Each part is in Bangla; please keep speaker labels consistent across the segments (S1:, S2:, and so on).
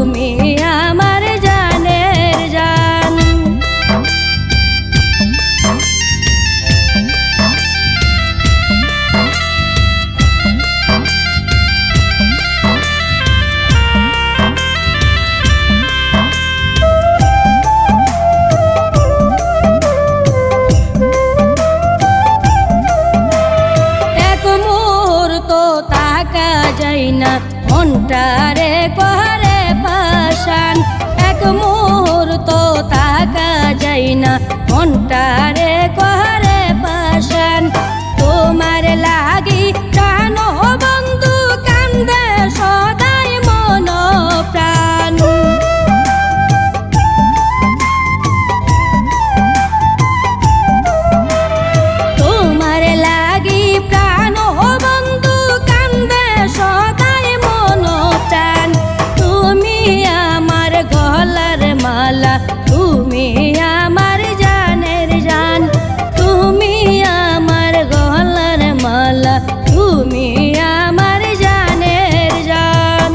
S1: তুমি আমার জানের জান। এক মুহূর্ত তাকা যায় না মনটারে করে পাশান, এক মুহূর্ত তাকা যায় না মনটারে করে পাশান। তোমার লাগি জানো বন্ধু কান্দে সদাই মন প্রাণ। তোমার লাগি প্রাণ বন্ধু কান্দে সদাই মন প্রাণ। তুমি আমার গলার মালা, তুমি আমার জানের জান, তুমি আমার গলার মালা, তুমি আমার জানের জান।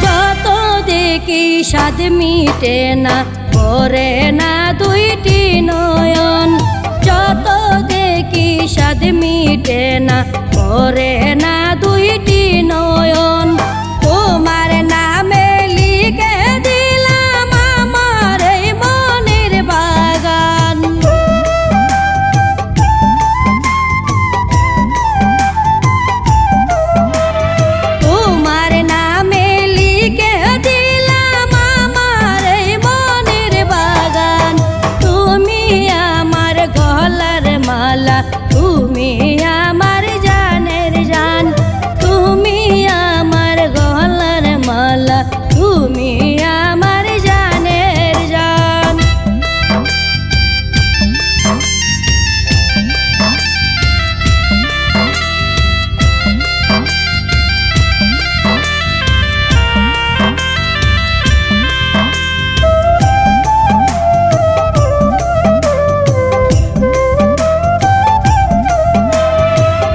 S1: যত দেখি স্বাদ মিটে না করে না দুইটি নয়ন, যত দেখি স্বাদ মিটে না করে না দুইটি নয়ন। তোমার নামে লিখে দিলাম আমার এই মনের বাগান। তোমার নামে লিখে দিলাম আমার এই মনের বাগান। তুমি আমার গলার মালা, তুমি আমার জানের জান, তুমি আমার গলার মালা, তুমি আমার জানের জান।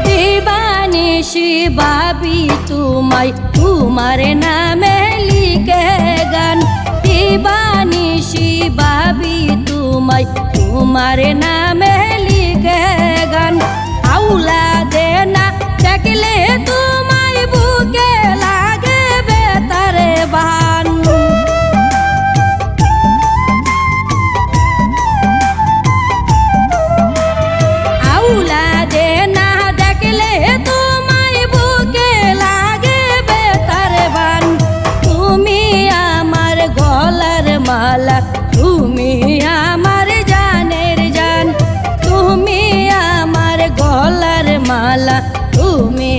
S1: দিবানিশি ভাবি তোমায়, তোমার নামে লিখে গান। দিবানিশি ভাবি তোমায়, তোমার নামে লিখে গান। আউলা দে না দেখলে তোমায় বুকে লাগে বেতার বান। আউলা দে না দেখলে তোমায় বুকে লাগে বেতার বান। তুমি আমার গলার মালা, তুমি আমার জানের জান, তুমি আমার গলার মালা, তুমি